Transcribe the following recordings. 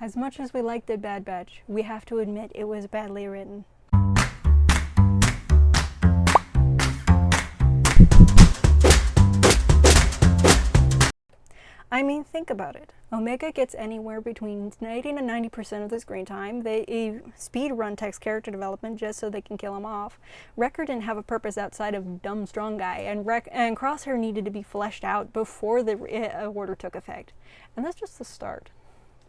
As much as we liked The Bad Batch, we have to admit it was badly written. I mean, think about it. Omega gets anywhere between 80 to 90% of the screen time. They speed run Tech's character development just so they can kill him off. Wrecker didn't have a purpose outside of dumb strong guy, and Crosshair needed to be fleshed out before the order took effect. And that's just the start.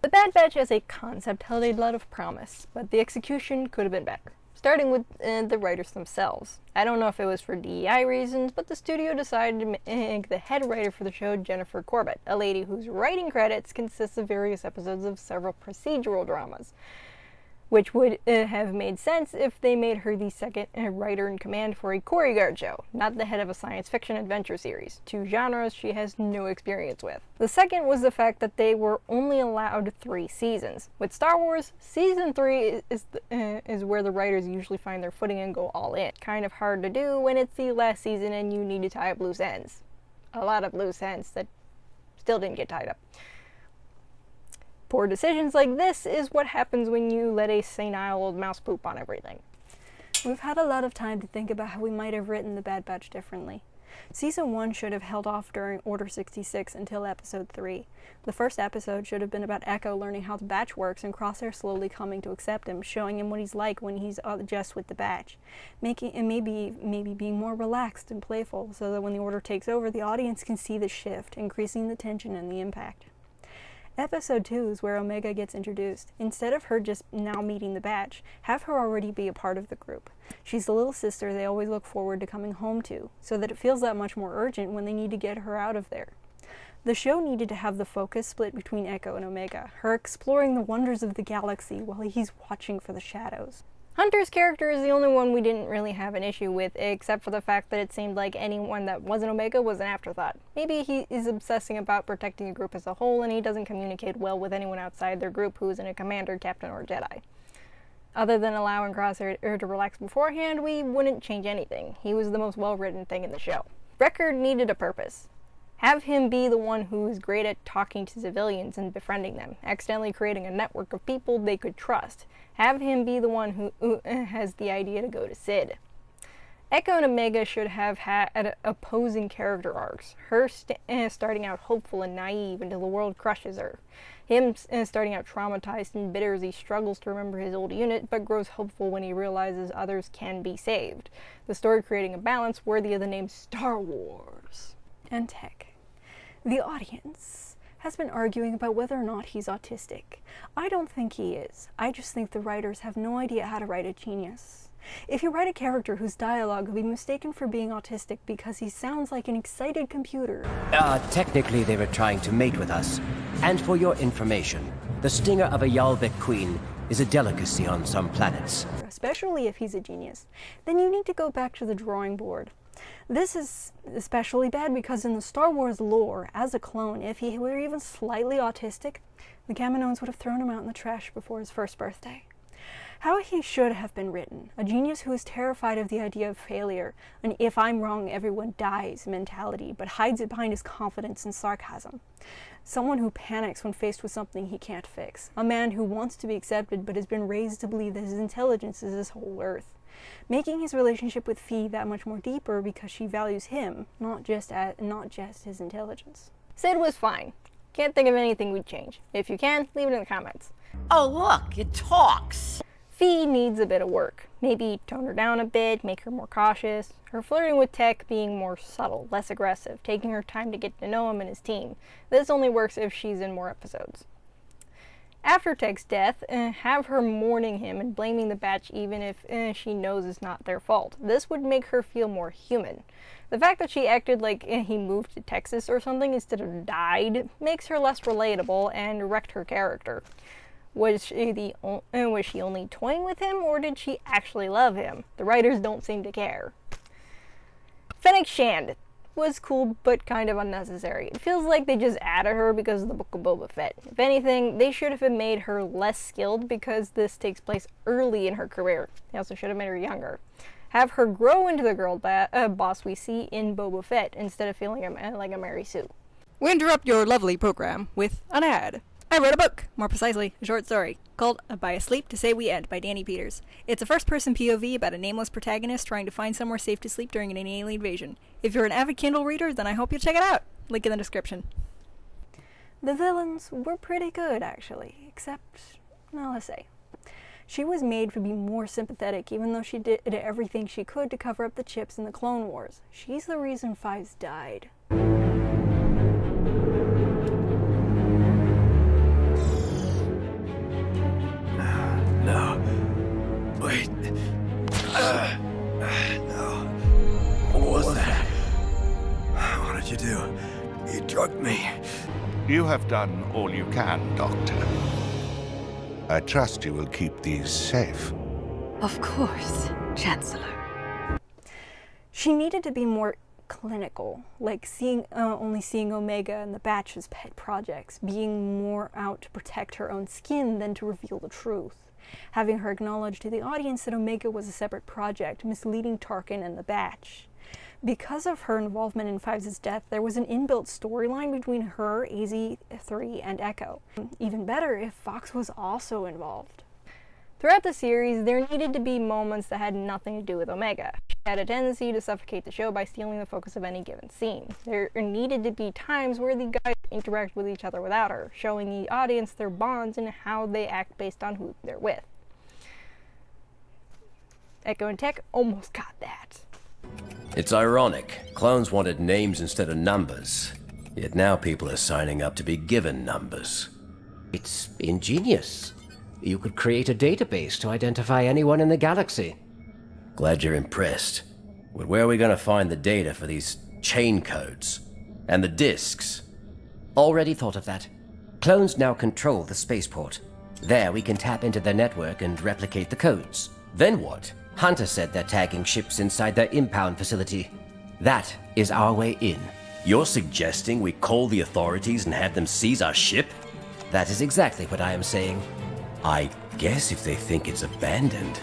The Bad Batch as a concept held a lot of promise, but the execution could have been better. Starting with the writers themselves. I don't know if it was for DEI reasons, but the studio decided to make the head writer for the show Jennifer Corbett, a lady whose writing credits consist of various episodes of several procedural dramas, which would have made sense if they made her the second writer in command for a Corey show, not the head of a science fiction adventure series, two genres she has no experience with. The second was the fact that they were only allowed 3 seasons. With Star Wars, season 3 is where the writers usually find their footing and go all in. Kind of hard to do when it's the last season and you need to tie up loose ends. A lot of loose ends that still didn't get tied up. Poor decisions like this is what happens when you let a senile old mouse poop on everything. We've had a lot of time to think about how we might have written The Bad Batch differently. Season 1 should have held off during Order 66 until Episode 3. The first episode should have been about Echo learning how the Batch works and Crosshair slowly coming to accept him, showing him what he's like when he's just with the Batch, maybe being more relaxed and playful, so that when the Order takes over, the audience can see the shift, increasing the tension and the impact. Episode 2 is where Omega gets introduced. Instead of her just now meeting the Batch, have her already be a part of the group. She's the little sister they always look forward to coming home to, so that it feels that much more urgent when they need to get her out of there. The show needed to have the focus split between Echo and Omega, her exploring the wonders of the galaxy while he's watching for the shadows. Hunter's character is the only one we didn't really have an issue with, except for the fact that it seemed like anyone that wasn't Omega was an afterthought. Maybe he is obsessing about protecting the group as a whole, and he doesn't communicate well with anyone outside their group who isn't a commander, captain, or Jedi. Other than allowing Crosshair to relax beforehand, we wouldn't change anything. He was the most well-written thing in the show. Wrecker needed a purpose. Have him be the one who is great at talking to civilians and befriending them, accidentally creating a network of people they could trust. Have him be the one who has the idea to go to Sid. Echo and Omega should have had opposing character arcs. Her starting out hopeful and naive until the world crushes her. Him starting out traumatized and bitter as he struggles to remember his old unit, but grows hopeful when he realizes others can be saved. The story creating a balance worthy of the name Star Wars. And Tech. The audience has been arguing about whether or not he's autistic. I don't think he is. I just think the writers have no idea how to write a genius. If you write a character whose dialogue will be mistaken for being autistic because he sounds like an excited computer. Technically they were trying to mate with us. And for your information, the stinger of a Yalbek queen is a delicacy on some planets. Especially if he's a genius. Then you need to go back to the drawing board. This is especially bad because in the Star Wars lore, as a clone, if he were even slightly autistic, the Kaminoans would have thrown him out in the trash before his first birthday. How he should have been written, a genius who is terrified of the idea of failure, an if I'm wrong everyone dies mentality, but hides it behind his confidence and sarcasm. Someone who panics when faced with something he can't fix. A man who wants to be accepted but has been raised to believe that his intelligence is his whole worth. Making his relationship with Phee that much more deeper because she values him, not just his intelligence. Sid was fine. Can't think of anything we'd change. If you can, leave it in the comments. Oh look, it talks! Phee needs a bit of work. Maybe tone her down a bit, make her more cautious. Her flirting with Tech being more subtle, less aggressive, taking her time to get to know him and his team. This only works if she's in more episodes. After Tech's death, have her mourning him and blaming the Batch even if she knows it's not their fault. This would make her feel more human. The fact that she acted like he moved to Texas or something instead of died makes her less relatable and wrecked her character. Was she only toying with him, or did she actually love him? The writers don't seem to care. Fennec Shand was cool, but kind of unnecessary. It feels like they just added her because of the Book of Boba Fett. If anything, they should have made her less skilled because this takes place early in her career. They also should have made her younger. Have her grow into the girl boss we see in Boba Fett instead of feeling like a Mary Sue. We interrupt your lovely program with an ad. I wrote a book, more precisely, a short story, called By a Sleep to Say We End by Danny Peters. It's a first-person POV about a nameless protagonist trying to find somewhere safe to sleep during an alien invasion. If you're an avid Kindle reader, then I hope you'll check it out. Link in the description. The villains were pretty good, actually, except, well, let's say. She was made to be more sympathetic, even though she did everything she could to cover up the chips in the Clone Wars. She's the reason Fives died. No. Wait. No. What was that? What did you do? You drugged me. You have done all you can, Doctor. I trust you will keep these safe. Of course, Chancellor. She needed to be more clinical, like only seeing Omega and the Batch as pet projects, being more out to protect her own skin than to reveal the truth. Having her acknowledge to the audience that Omega was a separate project, misleading Tarkin and the Batch. Because of her involvement in Fives' death, there was an inbuilt storyline between her, AZ-3, and Echo. Even better if Fox was also involved. Throughout the series, there needed to be moments that had nothing to do with Omega. She had a tendency to suffocate the show by stealing the focus of any given scene. There needed to be times where the guys interact with each other without her, showing the audience their bonds and how they act based on who they're with. Echo and Tech almost got that. It's ironic. Clones wanted names instead of numbers. Yet now people are signing up to be given numbers. It's ingenious. You could create a database to identify anyone in the galaxy. Glad you're impressed. But where are we going to find the data for these chain codes? And the disks? Already thought of that. Clones now control the spaceport. There we can tap into their network and replicate the codes. Then what? Hunter said they're tagging ships inside their impound facility. That is our way in. You're suggesting we call the authorities and have them seize our ship? That is exactly what I am saying. I guess if they think it's abandoned,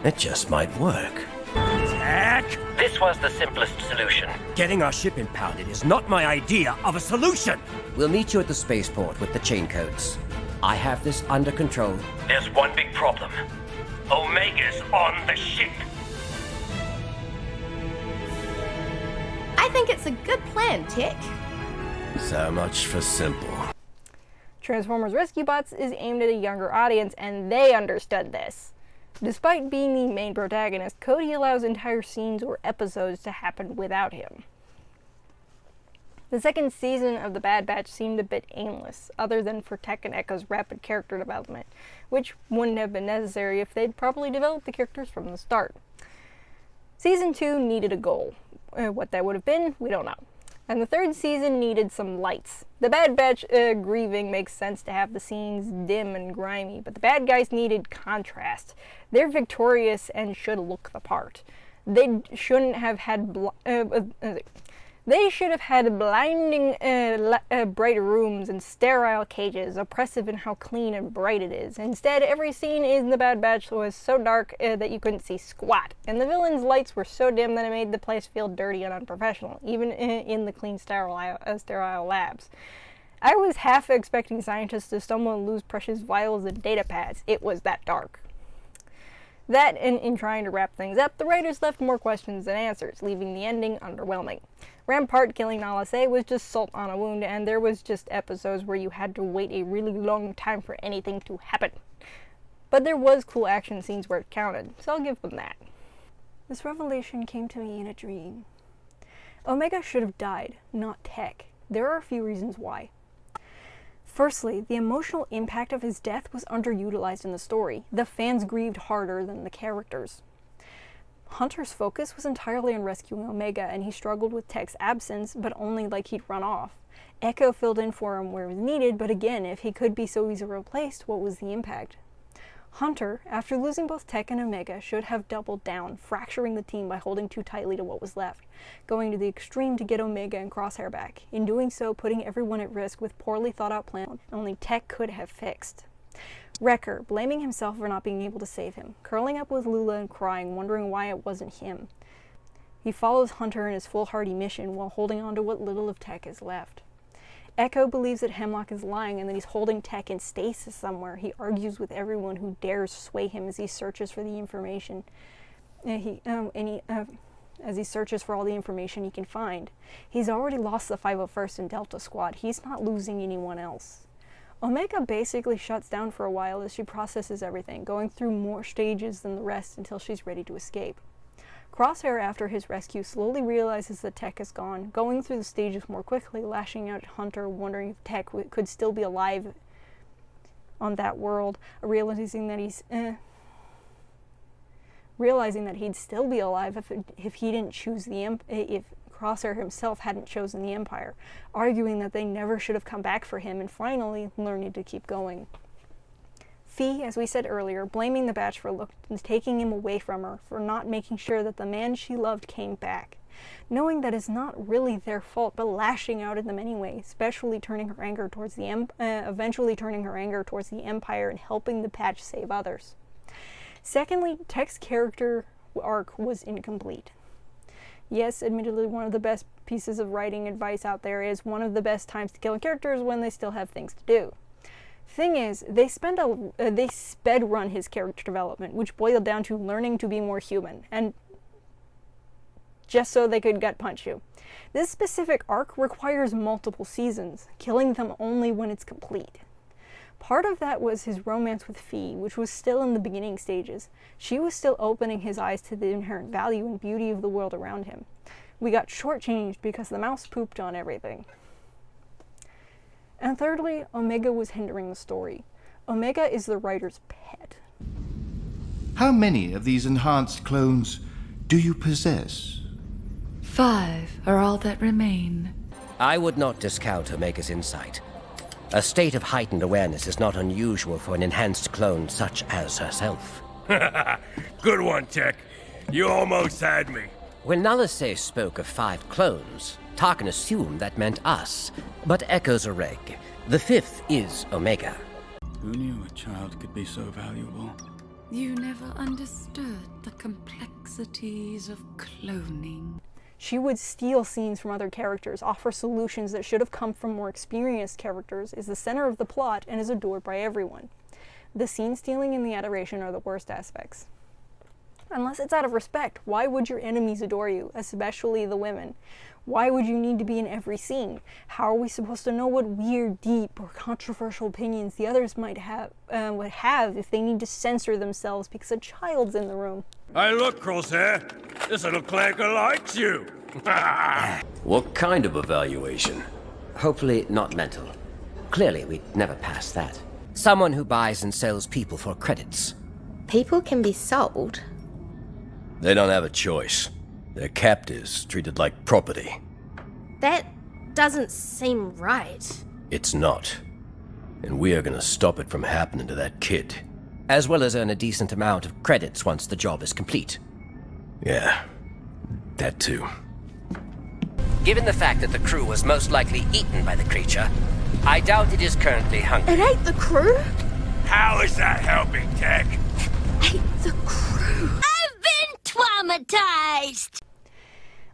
it just might work. Tech! This was the simplest solution. Getting our ship impounded is not my idea of a solution! We'll meet you at the spaceport with the chain codes. I have this under control. There's one big problem. Omega's on the ship! I think it's a good plan, Tech. So much for simple. Transformers Rescue Bots is aimed at a younger audience, and they understood this. Despite being the main protagonist, Cody allows entire scenes or episodes to happen without him. The second season of The Bad Batch seemed a bit aimless, other than for Tech and Echo's rapid character development, which wouldn't have been necessary if they'd properly developed the characters from the start. Season 2 needed a goal. What that would have been, we don't know. And the third season needed some lights. The Bad Batch grieving makes sense to have the scenes dim and grimy, but the bad guys needed contrast. They're victorious and should look the part. They shouldn't have had They should have had blinding bright rooms and sterile cages, oppressive in how clean and bright it is. Instead, every scene in The Bad Batch was so dark that you couldn't see squat, and the villains' lights were so dim that it made the place feel dirty and unprofessional, even in the clean, sterile labs. I was half expecting scientists to stumble and lose precious vials and data pads. It was that dark. That, and in trying to wrap things up, the writers left more questions than answers, leaving the ending underwhelming. Rampart killing Nala Se was just salt on a wound, and there was just episodes where you had to wait a really long time for anything to happen. But there was cool action scenes where it counted, so I'll give them that. This revelation came to me in a dream. Omega should have died, not Tech. There are a few reasons why. Firstly, the emotional impact of his death was underutilized in the story. The fans grieved harder than the characters. Hunter's focus was entirely on rescuing Omega, and he struggled with Tech's absence, but only like he'd run off. Echo filled in for him where it was needed, but again, if he could be so easily replaced, what was the impact? Hunter, after losing both Tech and Omega, should have doubled down, fracturing the team by holding too tightly to what was left, going to the extreme to get Omega and Crosshair back. In doing so, putting everyone at risk with poorly thought out plans only Tech could have fixed. Wrecker, blaming himself for not being able to save him, curling up with Lula and crying, wondering why it wasn't him. He follows Hunter in his foolhardy mission while holding on to what little of Tech is left. Echo believes that Hemlock is lying and that he's holding Tech in stasis somewhere. He argues with everyone who dares sway him as he searches for the information. As he searches for all the information he can find. He's already lost the 501st and Delta Squad. He's not losing anyone else. Omega basically shuts down for a while as she processes everything, going through more stages than the rest until she's ready to escape. Crosshair, after his rescue, slowly realizes that Tech is gone, going through the stages more quickly, lashing out at Hunter, wondering if Tech could still be alive on that world, realizing that he'd still be alive if he didn't choose if Crosshair himself hadn't chosen the Empire, arguing that they never should have come back for him, and finally learning to keep going. Fee, as we said earlier, blaming the Batch for taking him away from her, for not making sure that the man she loved came back. Knowing that it's not really their fault, but lashing out at them anyway, eventually turning her anger towards the Empire and helping the Batch save others. Secondly, Tech's character arc was incomplete. Yes, admittedly, one of the best pieces of writing advice out there is one of the best times to kill a character is when they still have things to do. Thing is, they sped run his character development, which boiled down to learning to be more human, and just so they could gut punch you. This specific arc requires multiple seasons, killing them only when it's complete. Part of that was his romance with Fee, which was still in the beginning stages. She was still opening his eyes to the inherent value and beauty of the world around him. We got shortchanged because the mouse pooped on everything. And thirdly, Omega was hindering the story. Omega is the writer's pet. How many of these enhanced clones do you possess? 5 are all that remain. I would not discount Omega's insight. A state of heightened awareness is not unusual for an enhanced clone such as herself. Good one, Tech. You almost had me. When Nalase spoke of 5 clones, Tarkin assumed that meant us, but echoes a reg. The 5th is Omega. Who knew a child could be so valuable? You never understood the complexities of cloning. She would steal scenes from other characters, offer solutions that should have come from more experienced characters, is the center of the plot, and is adored by everyone. The scene stealing and the adoration are the worst aspects. Unless it's out of respect, why would your enemies adore you, especially the women? Why would you need to be in every scene? How are we supposed to know what weird, deep, or controversial opinions the others would have if they need to censor themselves because a child's in the room? Hey, look, Crosshair. This little clanker likes you. What kind of evaluation? Hopefully not mental. Clearly, we'd never pass that. Someone who buys and sells people for credits. People can be sold. They don't have a choice. They're captives, treated like property. That doesn't seem right. It's not. And we are gonna stop it from happening to that kid. As well as earn a decent amount of credits once the job is complete. Yeah, that too. Given the fact that the crew was most likely eaten by the creature, I doubt it is currently hungry. It ate the crew? How is that helping, Tech? Ate the crew. I've been traumatized!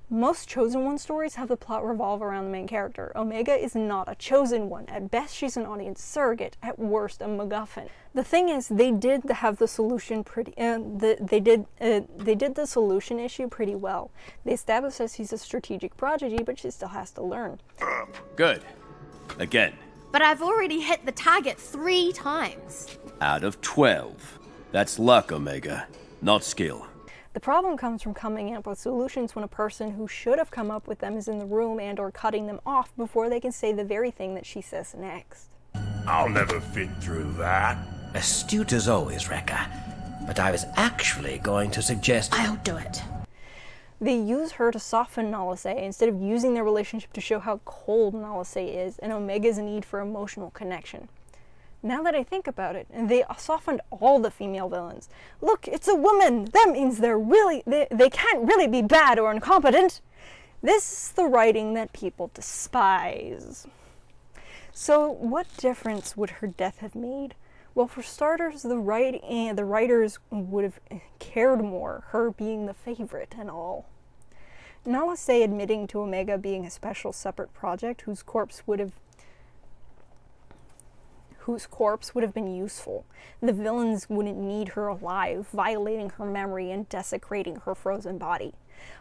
Most Chosen One stories have the plot revolve around the main character. Omega is not a Chosen One. At best, she's an audience surrogate. At worst, a MacGuffin. The thing is, they did have the solution they did the solution issue pretty well. They established that she's a strategic prodigy, but she still has to learn. Good. Again. But I've already hit the target 3 times. Out of 12. That's luck, Omega, not skill. The problem comes from coming up with solutions when a person who should have come up with them is in the room and or cutting them off before they can say the very thing that she says next. I'll never fit through that. Astute as always, Rekka. But I was actually going to suggest... I'll do it. They use her to soften Nalase instead of using their relationship to show how cold Nalase is and Omega's need for emotional connection. Now that I think about it, they softened all the female villains. Look, it's a woman! That means they can't really be bad or incompetent! This is the writing that people despise. So, what difference would her death have made? Well, for starters, the writers would have cared more, her being the favorite and all. Nalase admitting to Omega being a special separate project whose corpse would have whose corpse would have been useful. The villains wouldn't need her alive, violating her memory and desecrating her frozen body.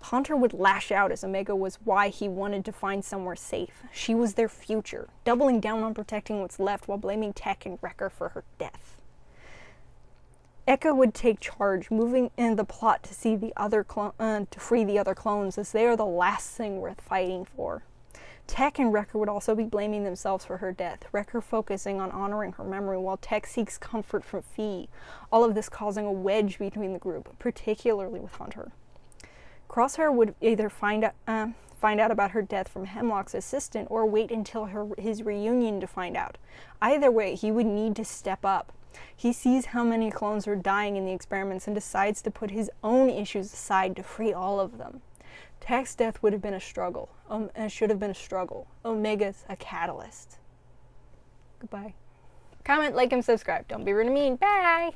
Hunter would lash out, as Omega was why he wanted to find somewhere safe. She was their future, doubling down on protecting what's left while blaming Tech and Wrecker for her death. Eka would take charge, moving in the plot to see the other to free the other clones, as they are the last thing worth fighting for. Tech and Wrecker would also be blaming themselves for her death, Wrecker focusing on honoring her memory while Tech seeks comfort from Fi, all of this causing a wedge between the group, particularly with Hunter. Crosshair would either find out about her death from Hemlock's assistant or wait until his reunion to find out. Either way, he would need to step up. He sees how many clones are dying in the experiments and decides to put his own issues aside to free all of them. Tech's death would have been a struggle. It should have been a struggle. Omega's a catalyst. Goodbye. Comment, like, and subscribe. Don't be rude to me. Bye!